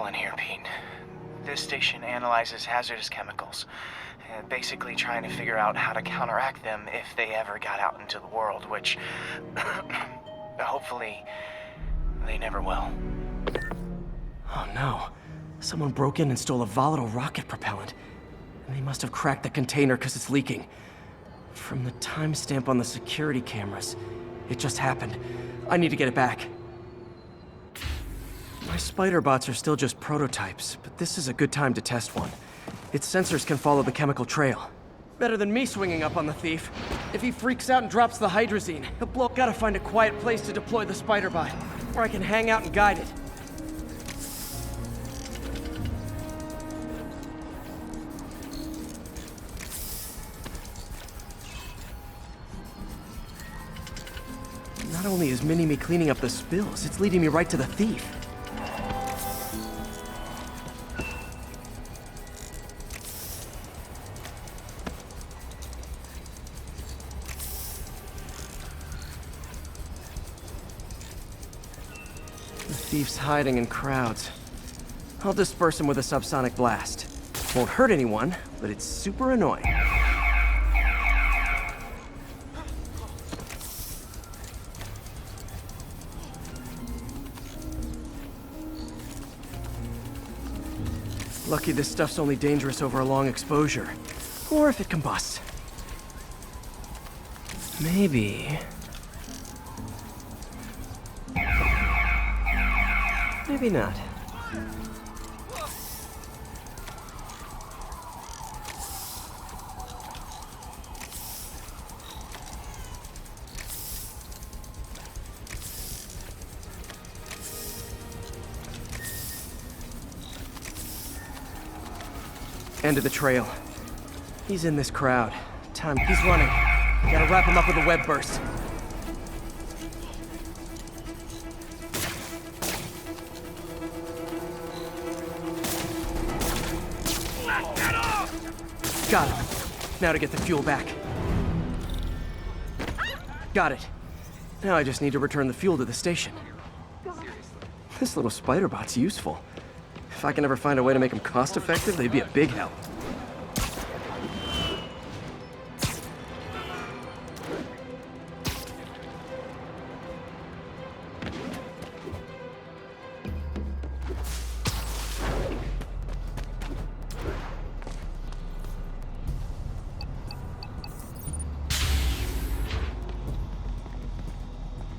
careful in here, Pete. This station analyzes hazardous chemicals, basically trying to figure out how to counteract them if they ever got out into the world, which hopefully they never will. Oh no. Someone broke in and stole a volatile rocket propellant. And they must have cracked the container because it's leaking. From the timestamp on the security cameras, it just happened. I need to get it back. My spider bots are still just prototypes, but this is a good time to test one. Its sensors can follow the chemical trail. Better than me swinging up on the thief. If he freaks out and drops the hydrazine, he'll blow. Gotta find a quiet place to deploy the spider bot, where I can hang out and guide it. Not only is Mini-Me cleaning up the spills, it's leading me right to the thief. The thief's hiding in crowds. I'll disperse him with a subsonic blast. Won't hurt anyone, but it's super annoying. Lucky this stuff's only dangerous over a long exposure. Or if it combusts. Maybe... maybe not. End of the trail. He's in this crowd. He's running. Gotta wrap him up with a web burst. Got him. Now to get the fuel back. Got it. Now I just need to return the fuel to the station. This little spider bot's useful. If I can ever find a way to make them cost-effective, they'd be a big help.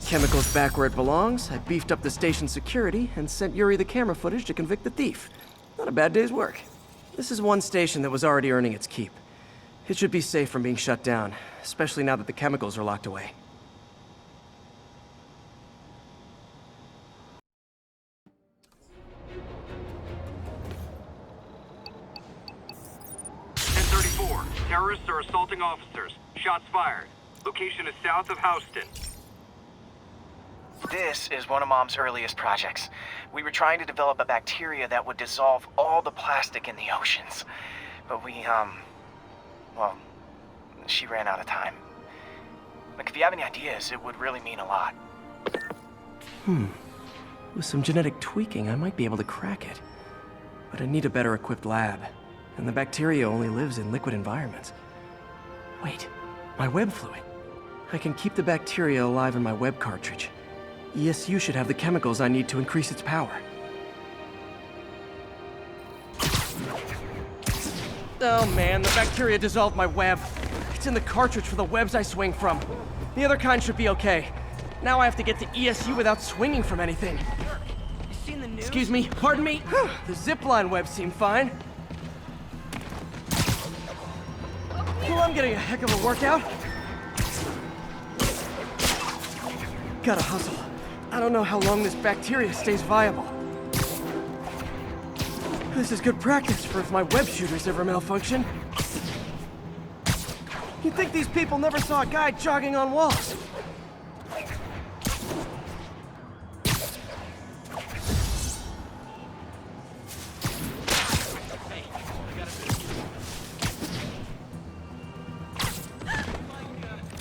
Chemicals back where it belongs. I beefed up the station's security and sent Yuri the camera footage to convict the thief. Not a bad day's work. This is one station that was already earning its keep. It should be safe from being shut down, especially now that the chemicals are locked away. Terrorists are assaulting officers. Shots fired. Location is south of Houston. This is one of Mom's earliest projects. We were trying to develop a bacteria that would dissolve all the plastic in the oceans. But well, she ran out of time. Like, if you have any ideas, it would really mean a lot. With some genetic tweaking, I might be able to crack it. But I need a better equipped lab. And the bacteria only lives in liquid environments. Wait, my web fluid. I can keep the bacteria alive in my web cartridge. ESU should have the chemicals I need to increase its power. Oh man, the bacteria dissolved my web. It's in the cartridge for the webs I swing from. The other kind should be okay. Now I have to get to ESU without swinging from anything. Excuse me, pardon me? The zipline webs seem fine. Well, I'm getting a heck of a workout. Gotta hustle. I don't know how long this bacteria stays viable. This is good practice for if my web shooters ever malfunction. You'd think these people never saw a guy jogging on walls.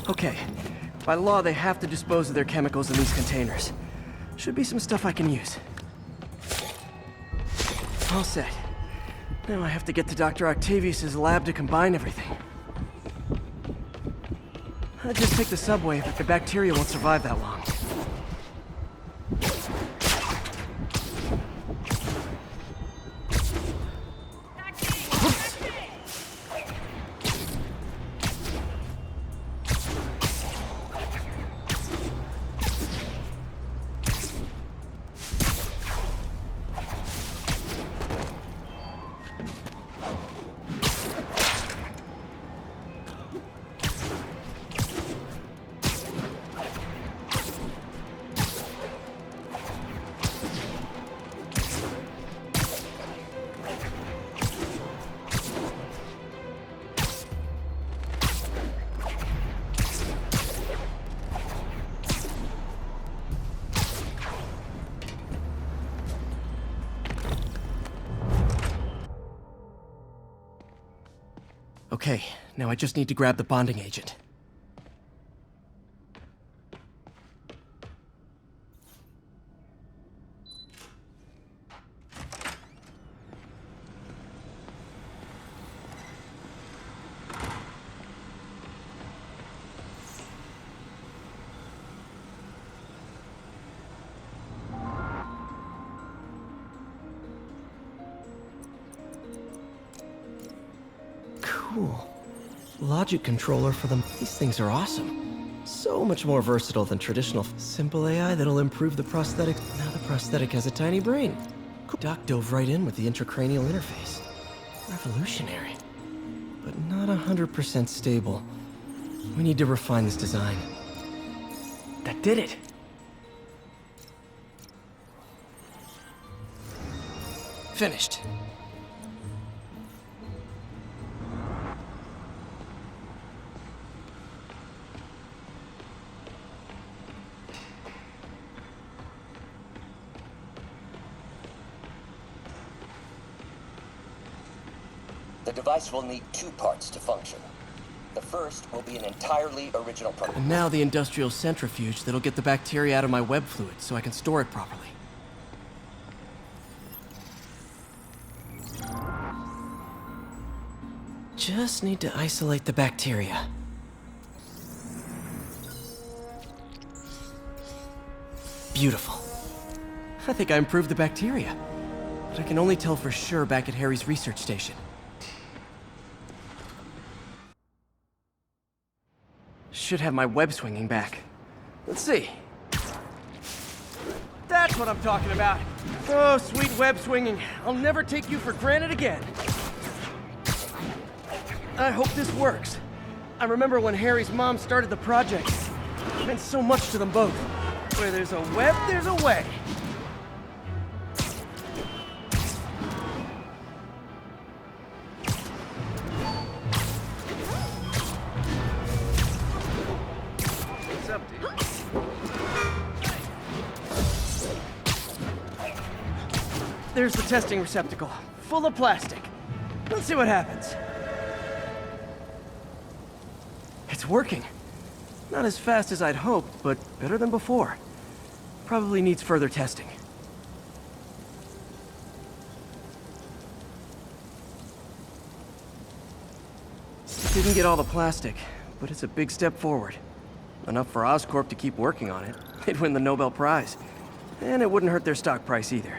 Okay. By law, they have to dispose of their chemicals in these containers. Should be some stuff I can use. All set. Now I have to get to Dr. Octavius's lab to combine everything. I'll just take the subway, but the bacteria won't survive that long. Okay, now I just need to grab the bonding agent. Cool. Logic controller for them. These things are awesome. So much more versatile than traditional simple AI that'll improve the prosthetic. Now the prosthetic has a tiny brain. Doc dove right in with the intracranial interface. Revolutionary. But not 100% stable. We need to refine this design. That did it! Finished. The device will need two parts to function. The first will be an entirely original product. And now the industrial centrifuge that'll get the bacteria out of my web fluid so I can store it properly. Just need to isolate the bacteria. Beautiful. I think I improved the bacteria. But I can only tell for sure back at Harry's research station. Should have my web swinging back. Let's see. That's what I'm talking about. Oh, sweet web swinging. I'll never take you for granted again. I hope this works. I remember when Harry's mom started the project. It meant so much to them both. Where there's a web, there's a way. There's the testing receptacle, full of plastic. Let's see what happens. It's working. Not as fast as I'd hoped, but better than before. Probably needs further testing. Didn't get all the plastic, but it's a big step forward. Enough for Oscorp to keep working on it. They'd win the Nobel Prize. And it wouldn't hurt their stock price either.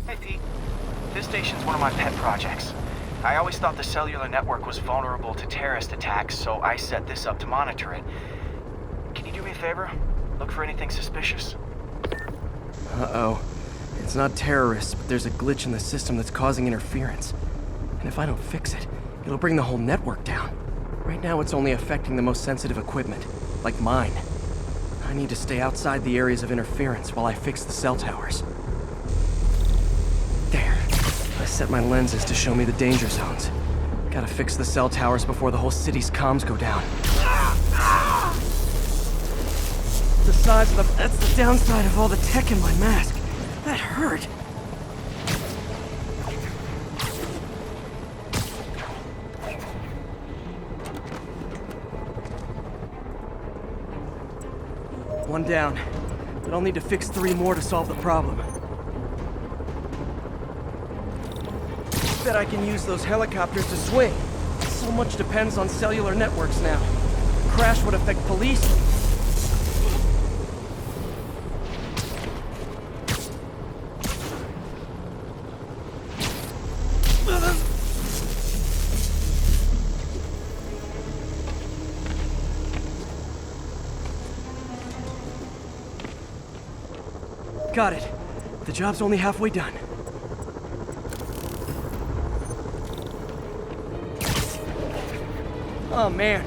Hey, Pete. This station's one of my pet projects. I always thought the cellular network was vulnerable to terrorist attacks, so I set this up to monitor it. Can you do me a favor? Look for anything suspicious? Uh-oh. It's not terrorists, but there's a glitch in the system that's causing interference. And if I don't fix it, it'll bring the whole network down. Right now it's only affecting the most sensitive equipment, like mine. I need to stay outside the areas of interference while I fix the cell towers. There. I set my lenses to show me the danger zones. Gotta fix the cell towers before the whole city's comms go down. the size of the... That's the downside of all the tech in my mask. That hurt. One down. But I'll need to fix 3 more to solve the problem. Bet I can use those helicopters to swing. So much depends on cellular networks now. A crash would affect police. Got it. The job's only halfway done. Oh man,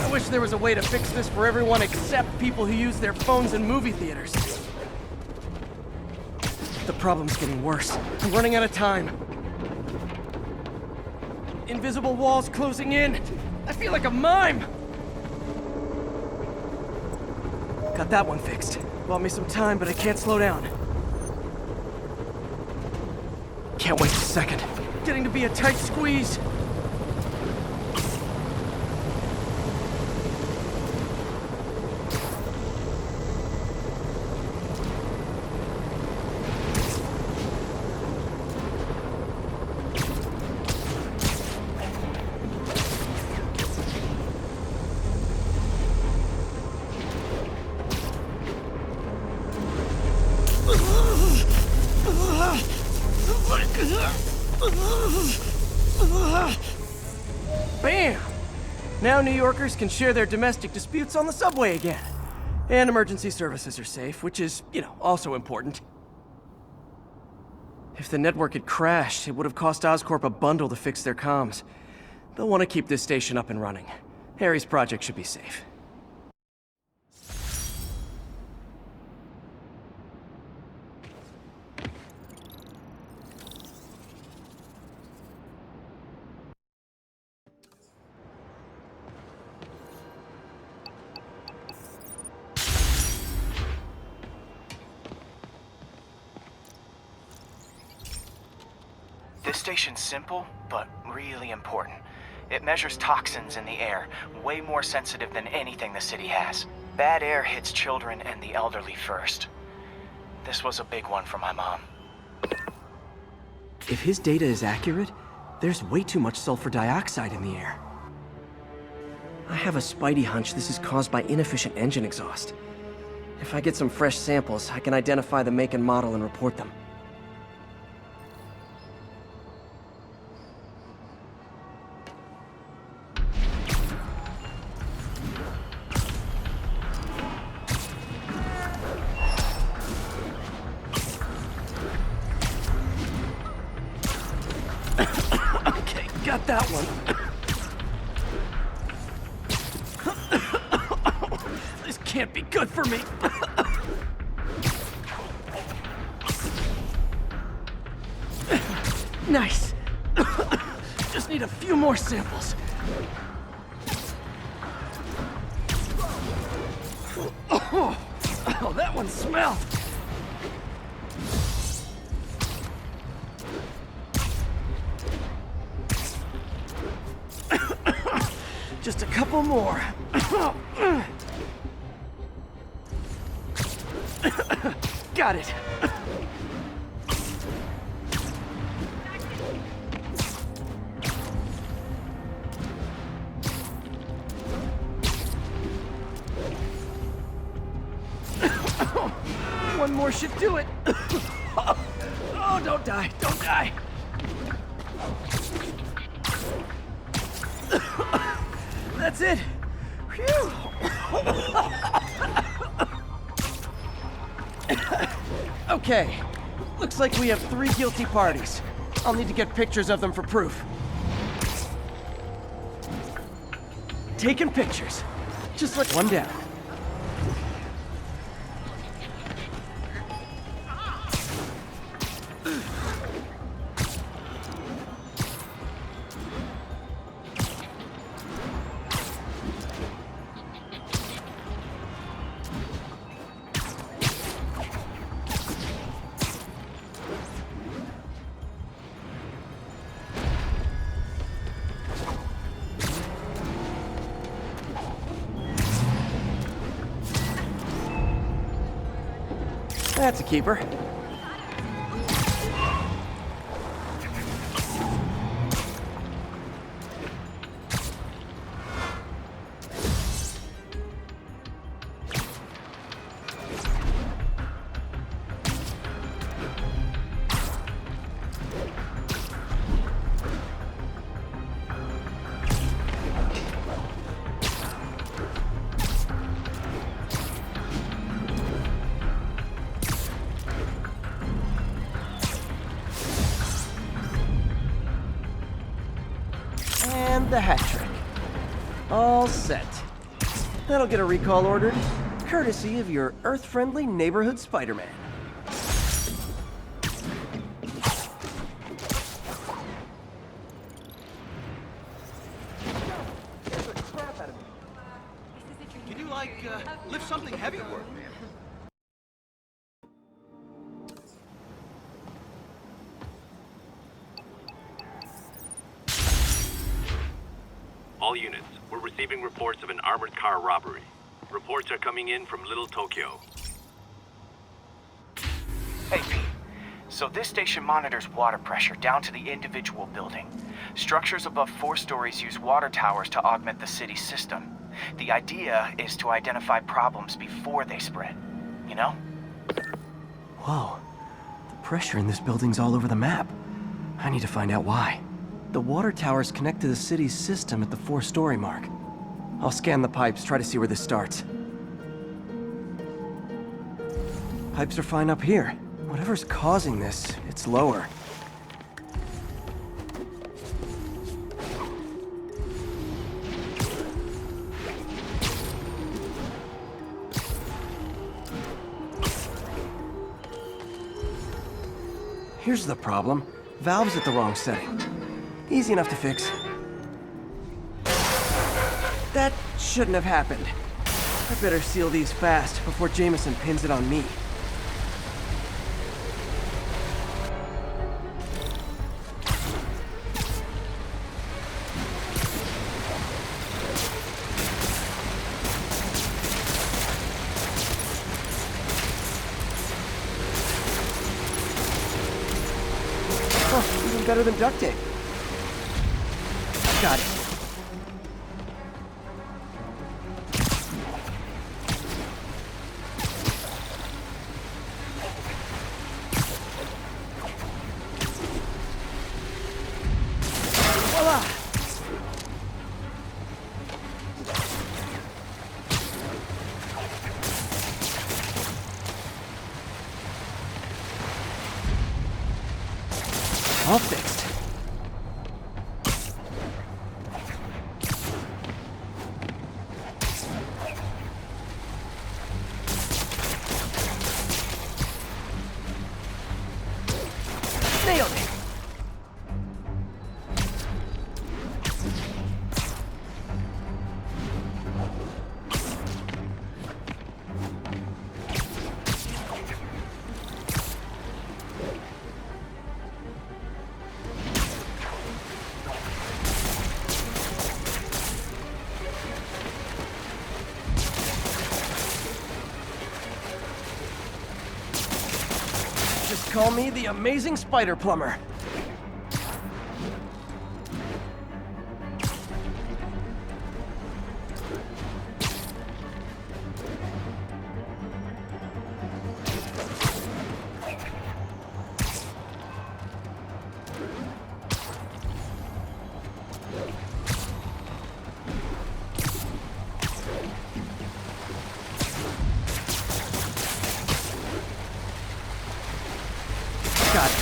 I wish there was a way to fix this for everyone except people who use their phones in movie theaters. The problem's getting worse. I'm running out of time. Invisible walls closing in. I feel like a mime. Got that one fixed. Bought me some time, but I can't slow down. Can't wait a second. Getting to be a tight squeeze. Bam! Now New Yorkers can share their domestic disputes on the subway again. And emergency services are safe, which is, also important. If the network had crashed, it would have cost Oscorp a bundle to fix their comms. They'll want to keep this station up and running. Harry's project should be safe. This station's simple, but really important. It measures toxins in the air, way more sensitive than anything the city has. Bad air hits children and the elderly first. This was a big one for my mom. If his data is accurate, there's way too much sulfur dioxide in the air. I have a spidey hunch this is caused by inefficient engine exhaust. If I get some fresh samples, I can identify the make and model and report them. Okay, got that one. This can't be good for me. Nice. Just need a few more samples. Oh, that one smelled. Just a couple more. Got it. One more should do it. Oh, don't die, don't die. That's it. Phew. Okay. Looks like we have 3 guilty parties. I'll need to get pictures of them for proof. Taking pictures. Just like one down. That's a keeper. And the hat trick. All set. That'll get a recall ordered, courtesy of your Earth-friendly neighborhood Spider-Man. Can you, lift something heavy for me? All units, we're receiving reports of an armored car robbery. Reports are coming in from Little Tokyo. Hey, Pete. So this station monitors water pressure down to the individual building. Structures above 4 stories use water towers to augment the city's system. The idea is to identify problems before they spread, you know? Whoa. The pressure in this building's all over the map. I need to find out why. The water towers connect to the city's system at the 4-story mark. I'll scan the pipes, try to see where this starts. Pipes are fine up here. Whatever's causing this, it's lower. Here's the problem. Valve's at the wrong setting. Easy enough to fix. That shouldn't have happened. I better seal these fast before Jameson pins it on me. Oh, even better than duct tape. Got it. Voila! All fixed. Nailed it! Just call me the amazing spider plumber. Got it.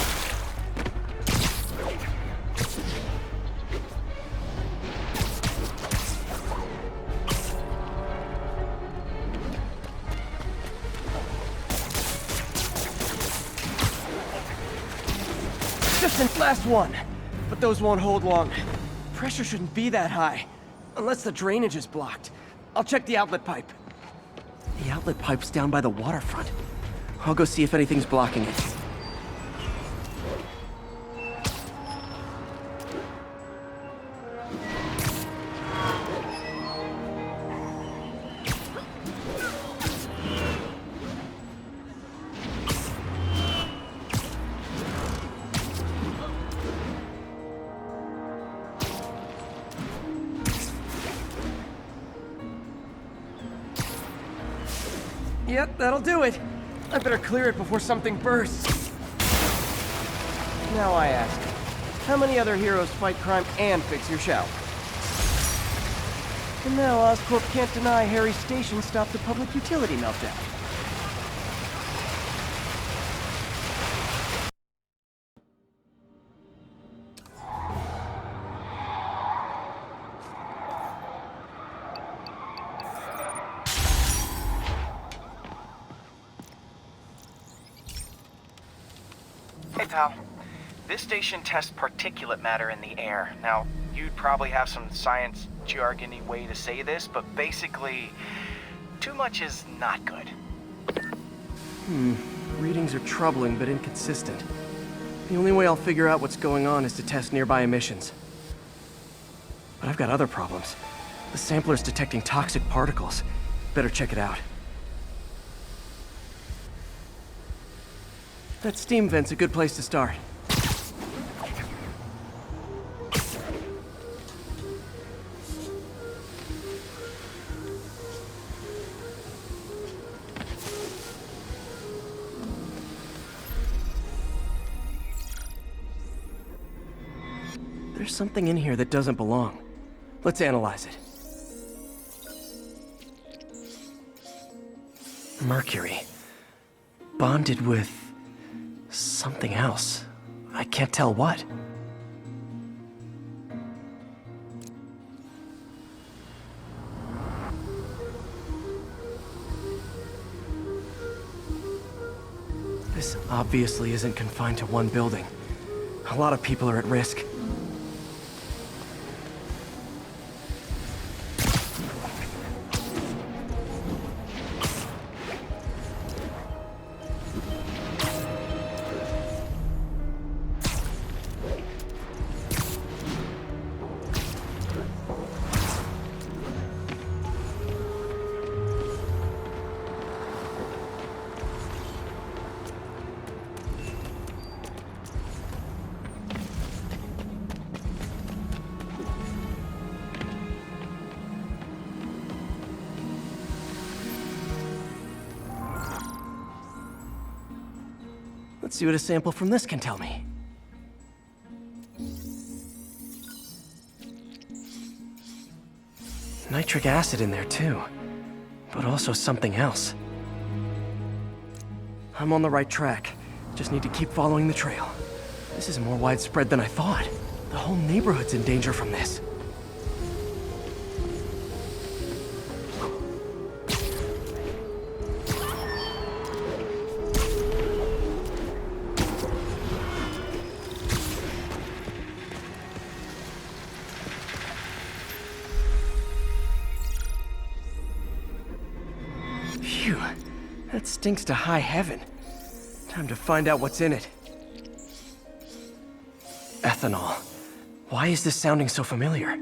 Just in last one, but those won't hold long. Pressure shouldn't be that high, unless the drainage is blocked. I'll check the outlet pipe. The outlet pipe's down by the waterfront. I'll go see if anything's blocking it. Yep, that'll do it. I better clear it before something bursts. Now I ask, how many other heroes fight crime and fix your shower? And now Oscorp can't deny Harry's station stopped a public utility meltdown. Hey, pal. This station tests particulate matter in the air. Now, you'd probably have some science jargony way to say this, but basically, too much is not good. Readings are troubling but inconsistent. The only way I'll figure out what's going on is to test nearby emissions. But I've got other problems. The sampler's detecting toxic particles. Better check it out. That steam vent's a good place to start. There's something in here that doesn't belong. Let's analyze it. Mercury. Bonded with something else. I can't tell what. This obviously isn't confined to one building. A lot of people are at risk. Let's see what a sample from this can tell me. Nitric acid in there too, but also something else. I'm on the right track. Just need to keep following the trail. This is more widespread than I thought. The whole neighborhood's in danger from this. Phew, that stinks to high heaven. Time to find out what's in it. Ethanol. Why is this sounding so familiar?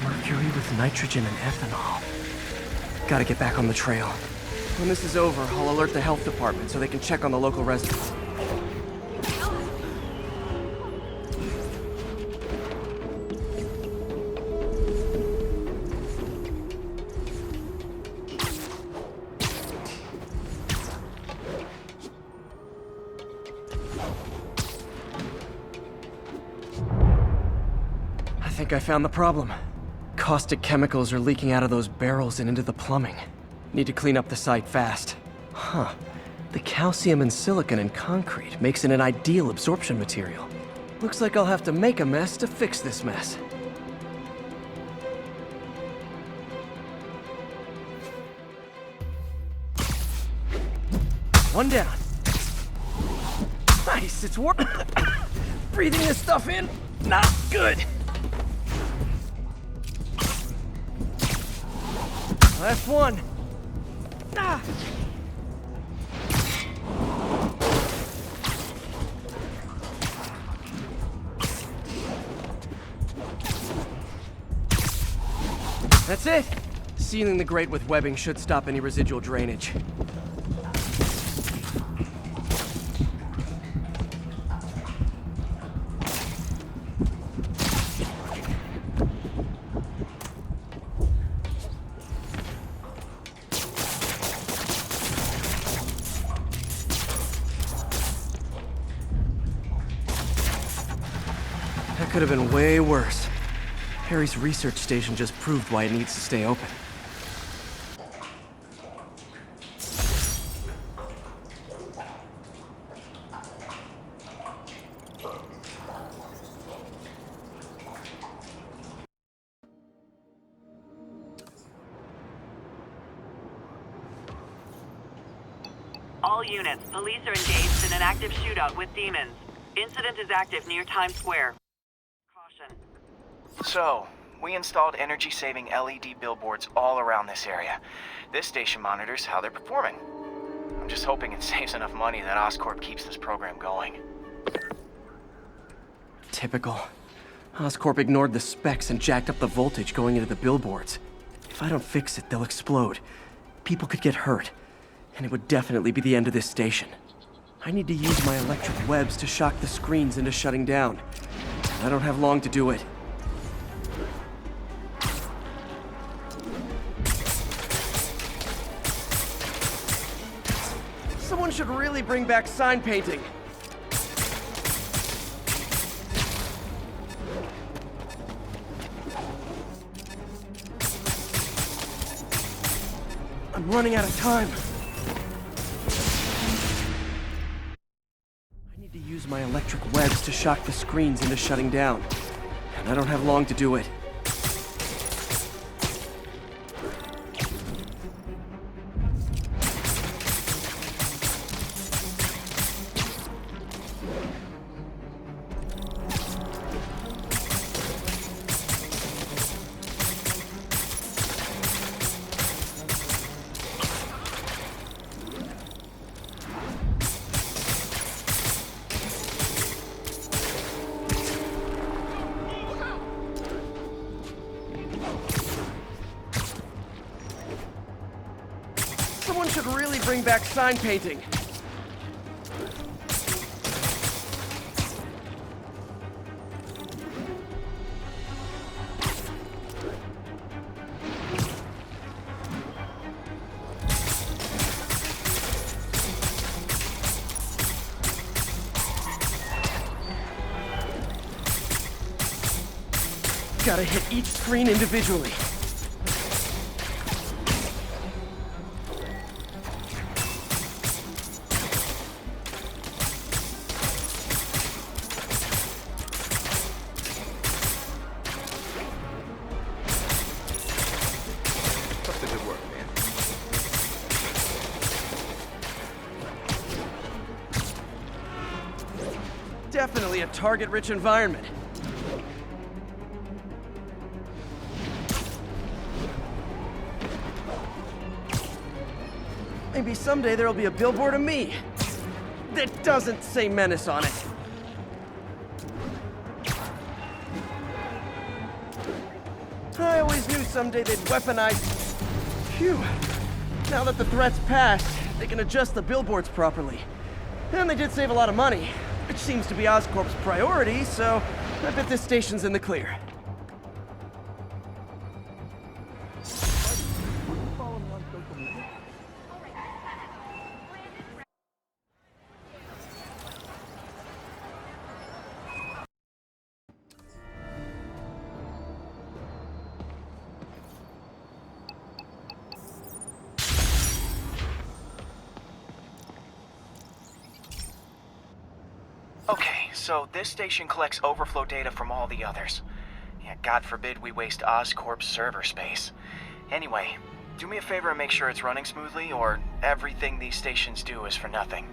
Mercury with nitrogen and ethanol. Gotta get back on the trail. When this is over, I'll alert the health department so they can check on the local residents. I think I found the problem. Caustic chemicals are leaking out of those barrels and into the plumbing. Need to clean up the site fast. Huh. The calcium and silicon in concrete makes it an ideal absorption material. Looks like I'll have to make a mess to fix this mess. One down. Nice, it's working. Breathing this stuff in, not good. Last one. Ah. That's it. Sealing the grate with webbing should stop any residual drainage. could have been way worse. Harry's research station just proved why it needs to stay open. All units, police are engaged in an active shootout with demons. Incident is active near Times Square. Caution. So, we installed energy-saving LED billboards all around this area. This station monitors how they're performing. I'm just hoping it saves enough money that Oscorp keeps this program going. Typical. Oscorp ignored the specs and jacked up the voltage going into the billboards. If I don't fix it, they'll explode. People could get hurt. And it would definitely be the end of this station. I need to use my electric webs to shock the screens into shutting down. I don't have long to do it. Someone should really bring back sign painting. I'm running out of time. I need to use my electric webs to shock the screens into shutting down. And I don't have long to do it. Someone should really bring back sign painting. Gotta hit each screen individually. Definitely a target-rich environment. Maybe someday there'll be a billboard of me that doesn't say Menace on it. I always knew someday they'd weaponize... Phew. Now that the threat's passed, they can adjust the billboards properly. And they did save a lot of money, which seems to be Oscorp's priority, so I bet this station's in the clear. Okay, so this station collects overflow data from all the others. Yeah, God forbid we waste Oscorp's server space. Anyway, do me a favor and make sure it's running smoothly, or everything these stations do is for nothing.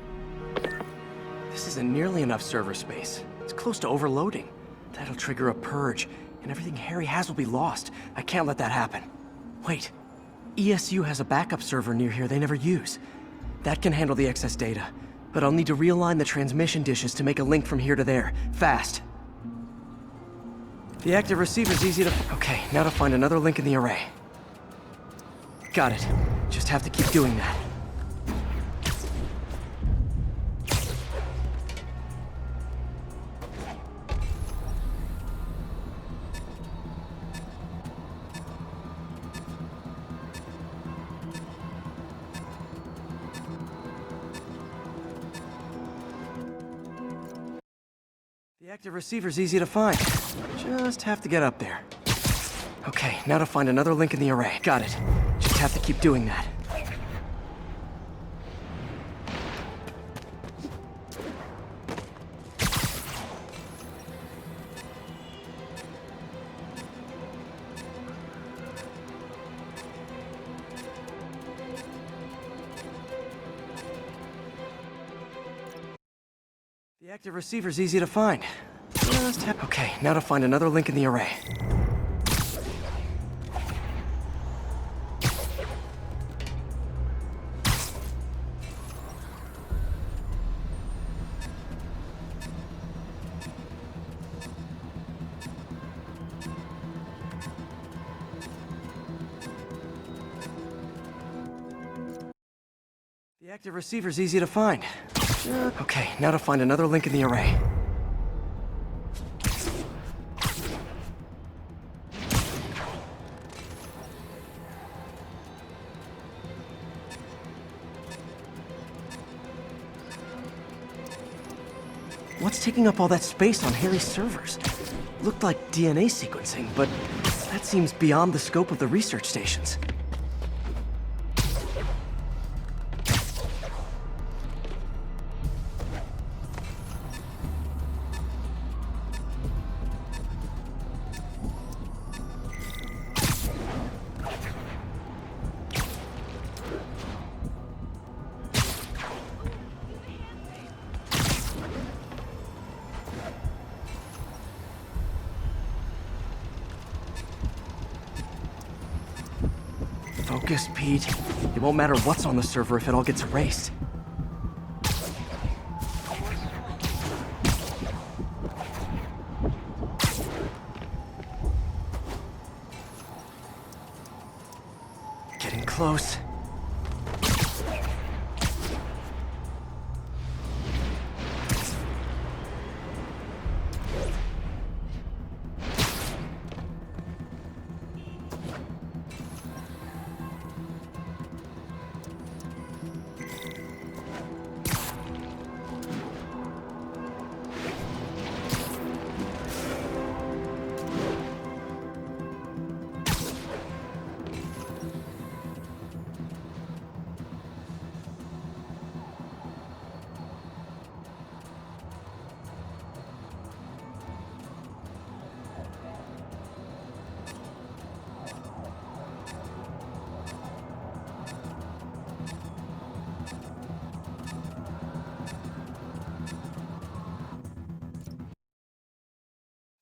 This isn't nearly enough server space. It's close to overloading. That'll trigger a purge, and everything Harry has will be lost. I can't let that happen. Wait. ESU has a backup server near here they never use. That can handle the excess data. But I'll need to realign the transmission dishes to make a link from here to there. Fast. The active receiver's easy to... Okay, now to find another link in the array. Got it. Just have to keep doing that. The active receiver's easy to find. Just have to get up there. Okay, now to find another link in the array. Got it. Just have to keep doing that. The active receiver's easy to find. Okay, now to find another link in the array. The active receiver's easy to find. Okay, now to find another link in the array. What's taking up all that space on Harry's servers? Looked like DNA sequencing, but that seems beyond the scope of the research stations. Focus, Pete. It won't matter what's on the server if it all gets erased. Getting close.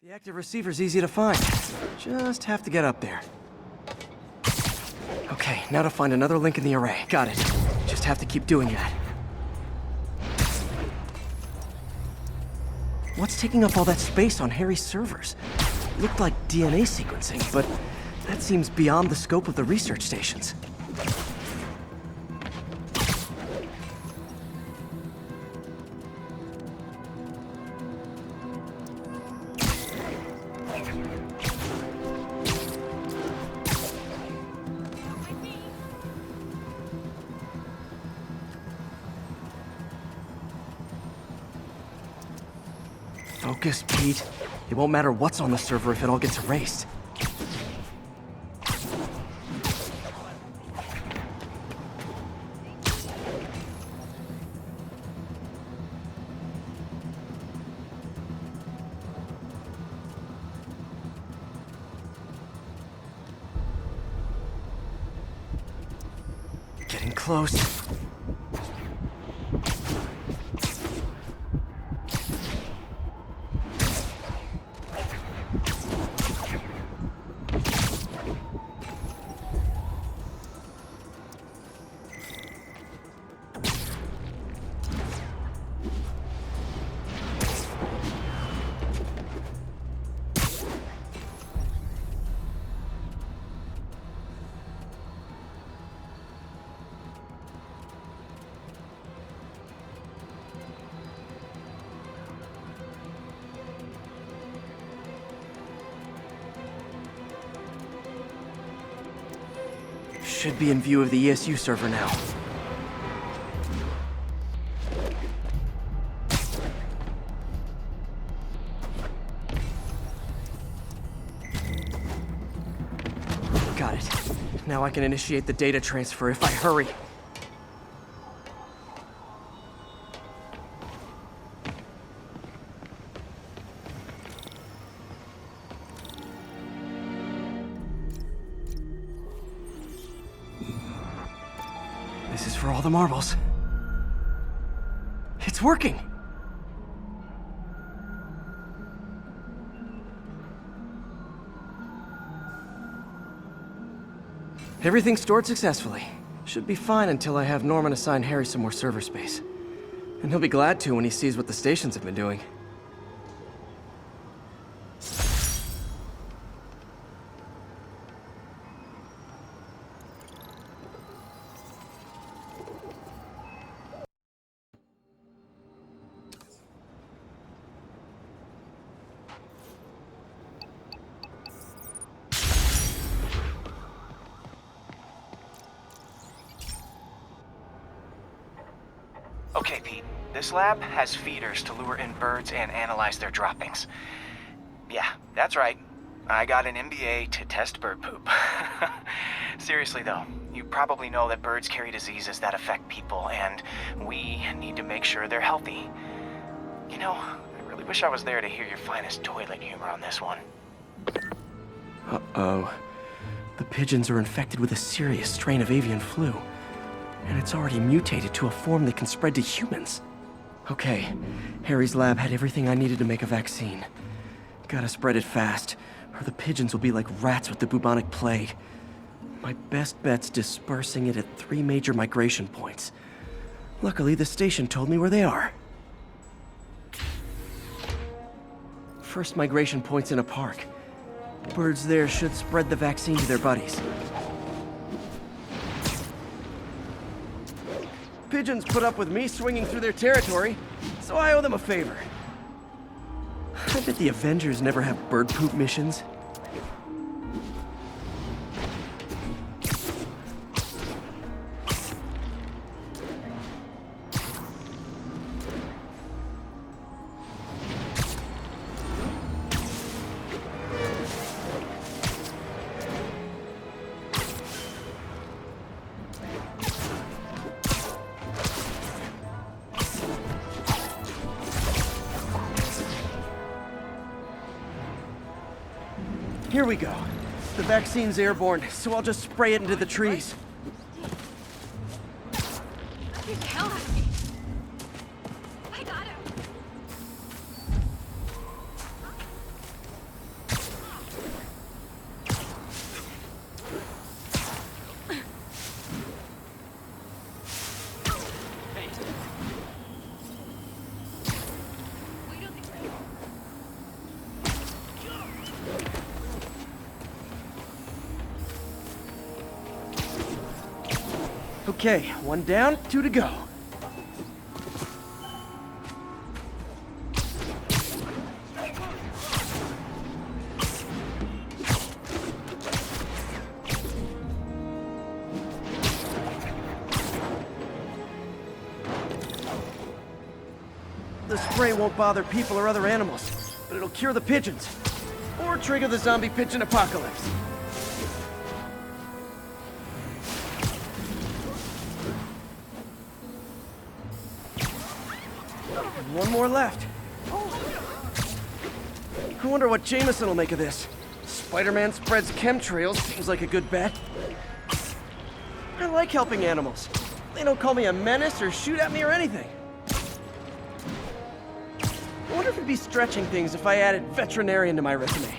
The active receiver's easy to find. Just have to get up there. Okay, now to find another link in the array. Got it. Just have to keep doing that. What's taking up all that space on Harry's servers? Looked like DNA sequencing, but that seems beyond the scope of the research stations. Focus, Pete. It won't matter what's on the server if it all gets erased. Getting close. Should be in view of the ESU server now. Now I can initiate the data transfer if I hurry. This is for all the marbles. It's working! Everything's stored successfully. Should be fine until I have Norman assign Harry some more server space. And he'll be glad to when he sees what the stations have been doing. Okay, Pete. This lab has feeders to lure in birds and analyze their droppings. Yeah, that's right. I got an MBA to test bird poop. Seriously though, you probably know that birds carry diseases that affect people, and we need to make sure they're healthy. You know, I really wish I was there to hear your finest toilet humor on this one. Uh-oh. The pigeons are infected with a serious strain of avian flu. And it's already mutated to a form that can spread to humans. Okay, Harry's lab had everything I needed to make a vaccine. Gotta spread it fast, or the pigeons will be like rats with the bubonic plague. My best bet's dispersing it at 3 major migration points. Luckily, the station told me where they are. First migration point's in a park. Birds there should spread the vaccine to their buddies. Pigeons put up with me swinging through their territory, so I owe them a favor. I bet the Avengers never have bird poop missions. Here we go. The vaccine's airborne, so I'll just spray it into the trees. You're killing me. I got him. Okay, 1 down, 2 to go. The spray won't bother people or other animals, but it'll cure the pigeons. Or trigger the zombie pigeon apocalypse. One more left. I wonder what Jameson will make of this. Spider-Man spreads chemtrails, seems like a good bet. I like helping animals. They don't call me a menace or shoot at me or anything. I wonder if it'd be stretching things if I added veterinarian to my resume.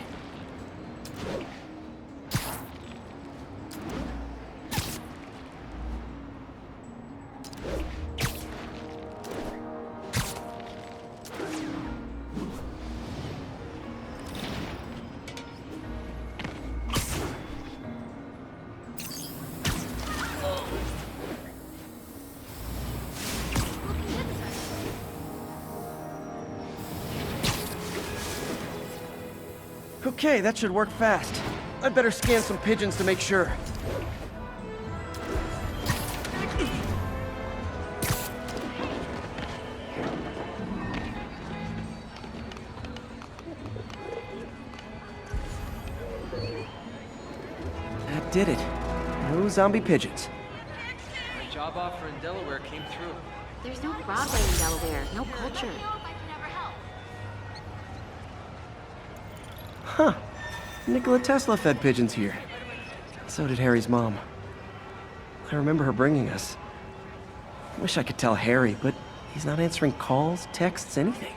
Okay, that should work fast. I'd better scan some pigeons to make sure. That did it. No zombie pigeons. My job offer in Delaware came through. There's no Broadway in Delaware, no culture. Huh. Nikola Tesla fed pigeons here. So did Harry's mom. I remember her bringing us. Wish I could tell Harry, but he's not answering calls, texts, anything.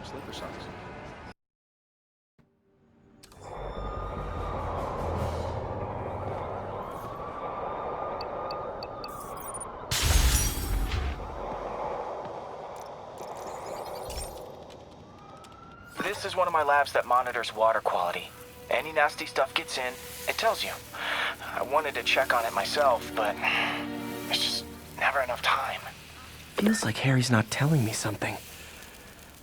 Slipper socks. This is one of my labs that monitors water quality. Any nasty stuff gets in, it tells you. I wanted to check on it myself, but there's just never enough time. Feels like Harry's not telling me something.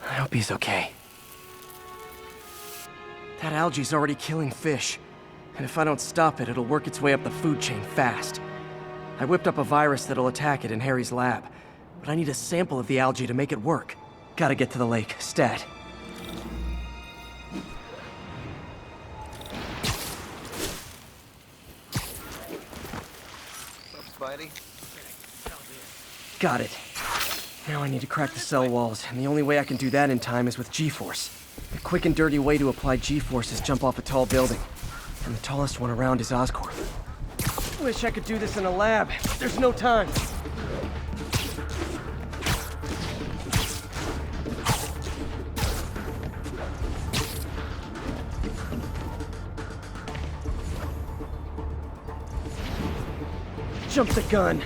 I hope he's okay. That algae's already killing fish. And if I don't stop it, it'll work its way up the food chain fast. I whipped up a virus that'll attack it in Harry's lab. But I need a sample of the algae to make it work. Gotta get to the lake, stat. Spidey? Got it. Now I need to crack the cell walls, and the only way I can do that in time is with G-force. The quick and dirty way to apply G-force is jump off a tall building. And the tallest one around is Oscorp. Wish I could do this in a lab, but there's no time. Jump the gun.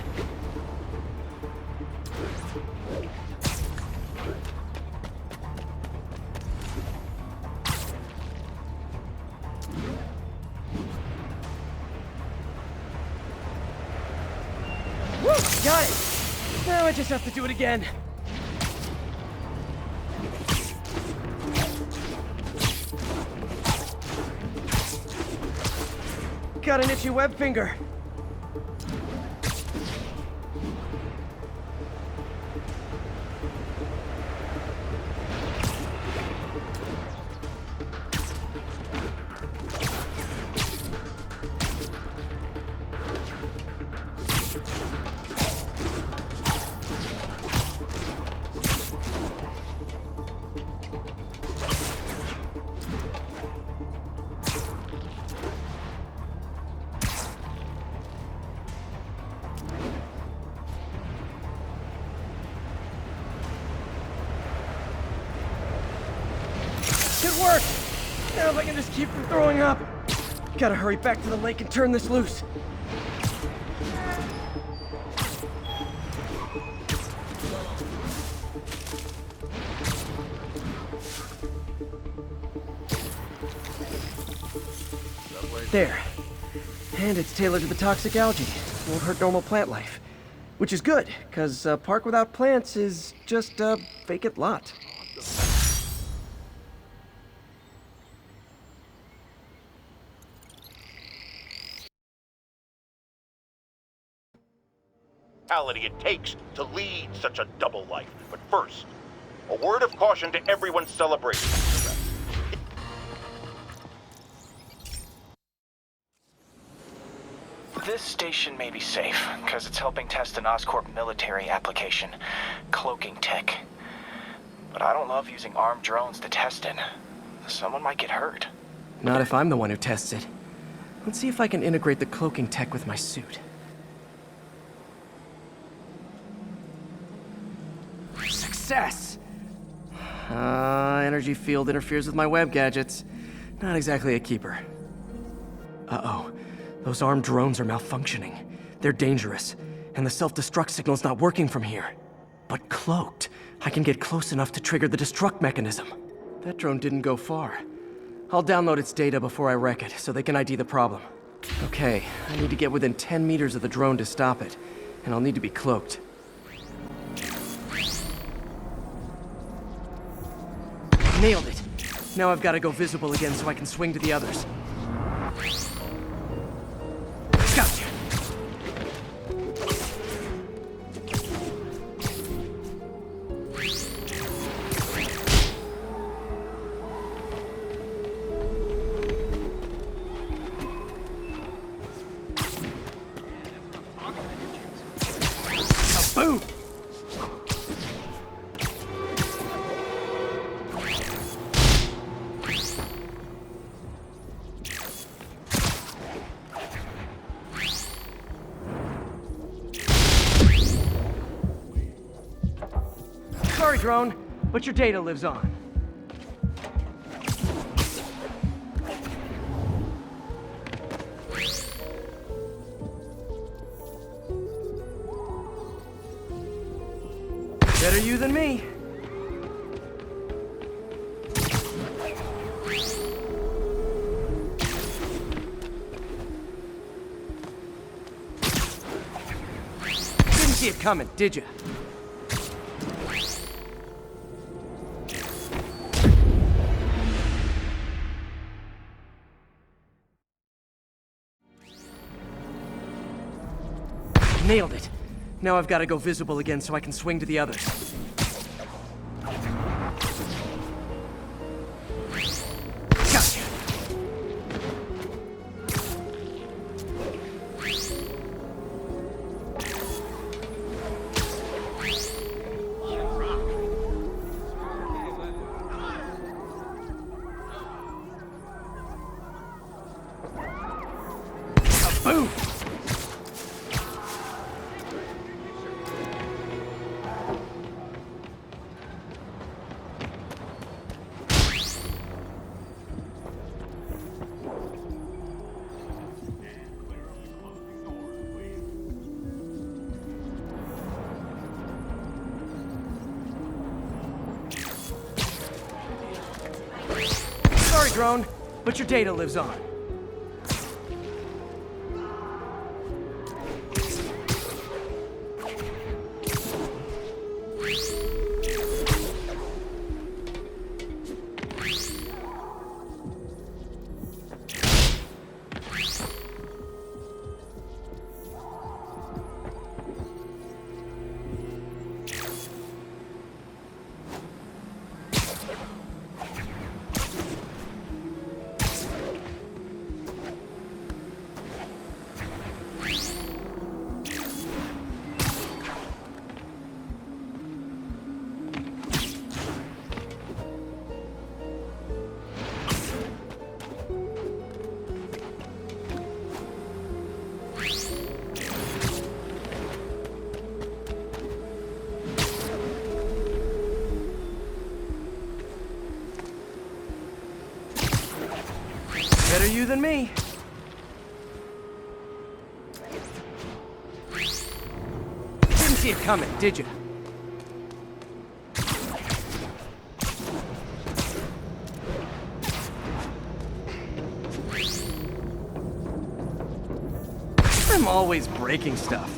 Woo! Got it! Now I just have to do it again. Got an itchy web finger. Good work! Now if I can just keep from throwing up. Gotta hurry back to the lake and turn this loose. There. And it's tailored to the toxic algae. Won't hurt normal plant life. Which is good, because a park without plants is just a vacant lot. It takes to lead such a double life. But first, a word of caution to everyone celebrating. This station may be safe, because it's helping test an Oscorp military application, cloaking tech. But I don't love using armed drones to test it. Someone might get hurt. Not if I'm the one who tests it. Let's see if I can integrate the cloaking tech with my suit. Success! Energy field interferes with my web gadgets. Not exactly a keeper. Uh-oh. Those armed drones are malfunctioning. They're dangerous, and the self-destruct signal's not working from here. But cloaked, I can get close enough to trigger the destruct mechanism. That drone didn't go far. I'll download its data before I wreck it, so they can ID the problem. Okay, I need to get within 10 meters of the drone to stop it, and I'll need to be cloaked. Nailed it. Now I've got to go visible again so I can swing to the others. Gotcha. Boom! Sorry, drone, but your data lives on. Better you than me. Didn't see it coming, did you? Nailed it. Now I've got to go visible again so I can swing to the others. Gotcha. Boom! Sorry, drone, but your data lives on. Better you than me. Didn't see it coming, did you? I'm always breaking stuff.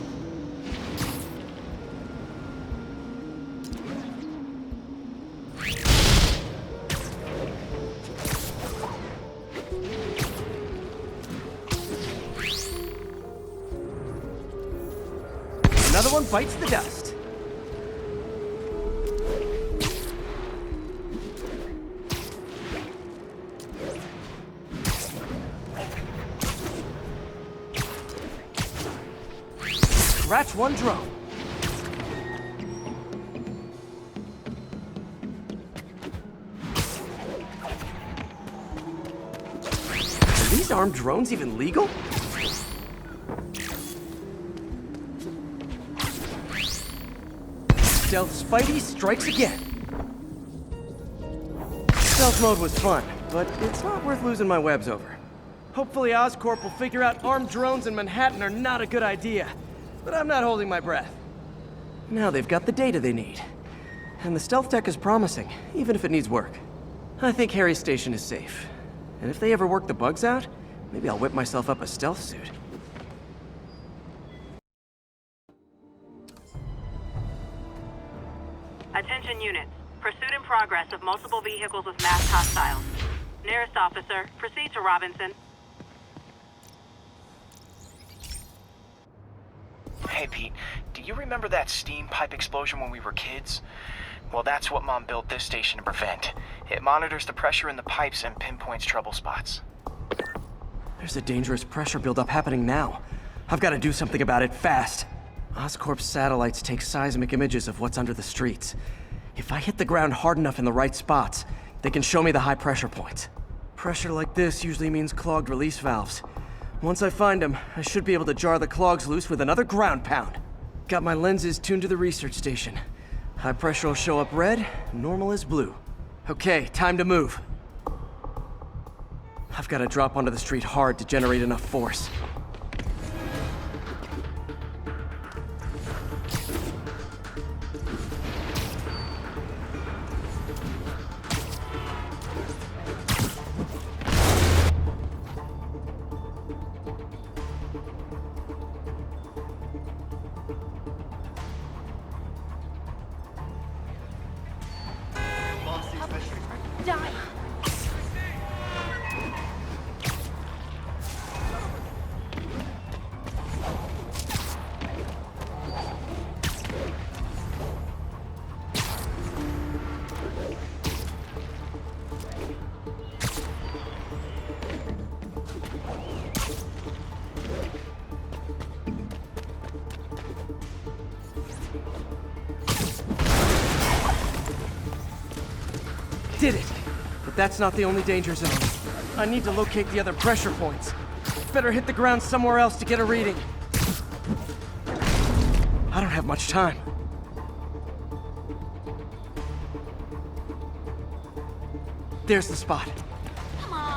Another one bites the dust. Scratch one drone. Are these armed drones even legal? Stealth Spidey strikes again. Stealth mode was fun, but it's not worth losing my webs over. Hopefully Oscorp will figure out armed drones in Manhattan are not a good idea, but I'm not holding my breath. Now they've got the data they need. And the stealth tech is promising, even if it needs work. I think Harry's station is safe. And if they ever work the bugs out, maybe I'll whip myself up a stealth suit. Attention units. Pursuit in progress of multiple vehicles with masked hostiles. Nearest officer, proceed to Robinson. Hey, Pete, do you remember that steam pipe explosion when we were kids? Well, that's what Mom built this station to prevent. It monitors the pressure in the pipes and pinpoints trouble spots. There's a dangerous pressure buildup happening now. I've got to do something about it fast. Oscorp's satellites take seismic images of what's under the streets. If I hit the ground hard enough in the right spots, they can show me the high pressure points. Pressure like this usually means clogged release valves. Once I find them, I should be able to jar the clogs loose with another ground pound. Got my lenses tuned to the research station. High pressure will show up red, normal is blue. Okay, time to move. I've got to drop onto the street hard to generate enough force. Die. Did it! But that's not the only danger zone. I need to locate the other pressure points. Better hit the ground somewhere else to get a reading. I don't have much time. There's the spot. Come on.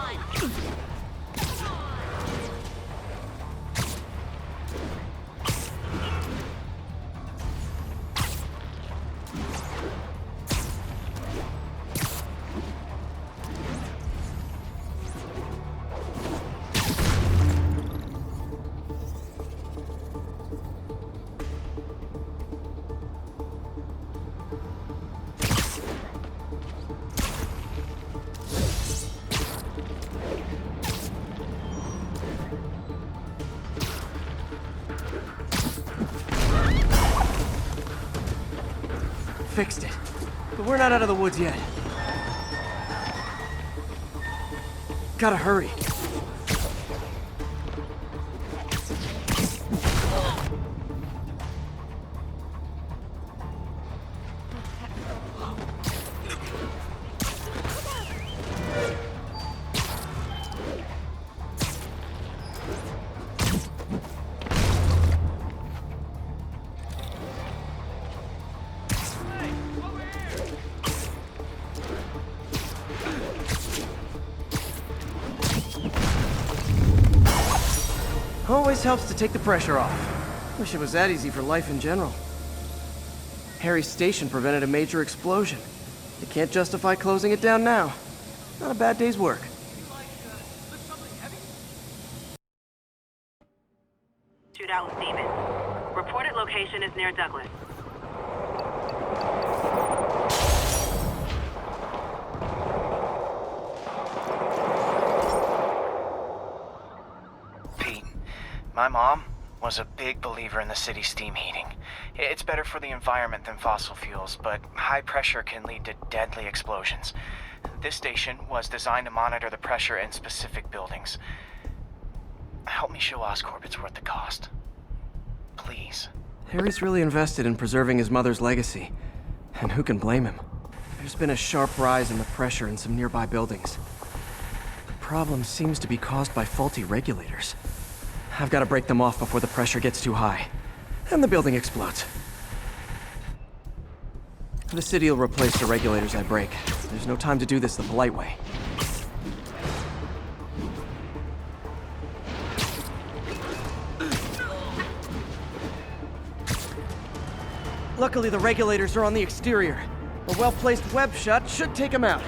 Fixed it. But we're not out of the woods yet. Gotta hurry. Always helps to take the pressure off. Wish it was that easy for life in general. Harry's station prevented a major explosion. They can't justify closing it down now. Not a bad day's work. Shootout with demons. Reported location is near Douglas. Pete, my mom was a big believer in the city's steam heating. It's better for the environment than fossil fuels, but high pressure can lead to deadly explosions. This station was designed to monitor the pressure in specific buildings. Help me show Oscorp it's worth the cost. Please. Harry's really invested in preserving his mother's legacy. And who can blame him? There's been a sharp rise in the pressure in some nearby buildings. The problem seems to be caused by faulty regulators. I've got to break them off before the pressure gets too high. And the building explodes. The city will replace the regulators I break. There's no time to do this the polite way. Luckily, the regulators are on the exterior. A well-placed web shot should take them out.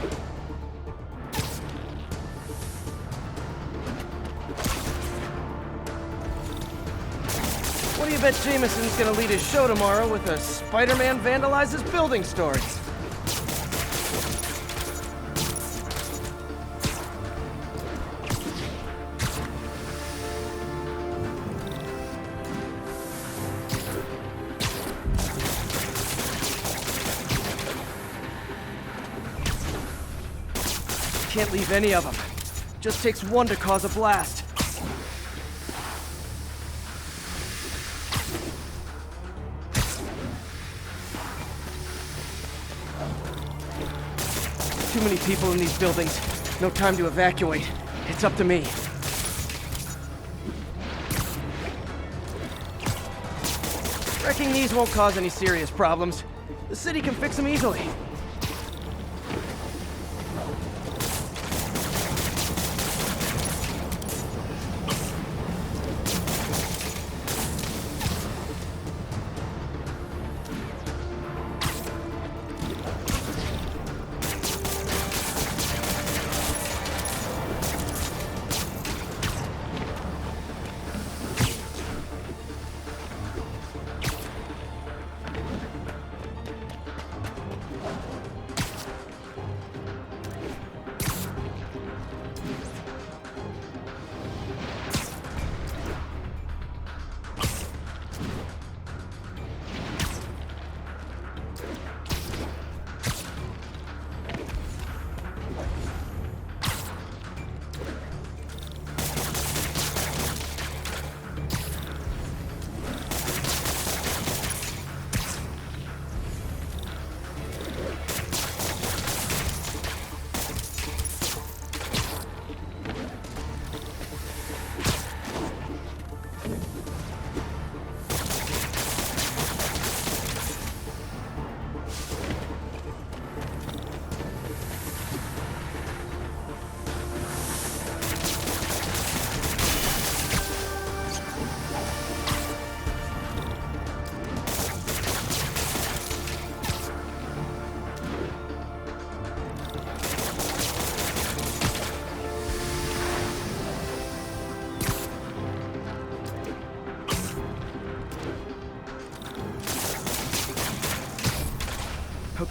What do you bet Jameson's gonna lead his show tomorrow with a Spider-Man vandalizes building story? Can't leave any of them. Just takes one to cause a blast. Too many people in these buildings. No time to evacuate. It's up to me. Wrecking these won't cause any serious problems. The city can fix them easily.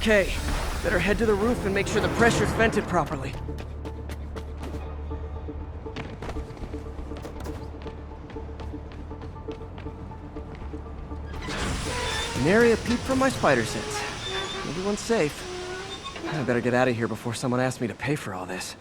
Okay, better head to the roof and make sure the pressure's vented properly. Nary a peep from my spider sense. Everyone's safe. I better get out of here before someone asks me to pay for all this.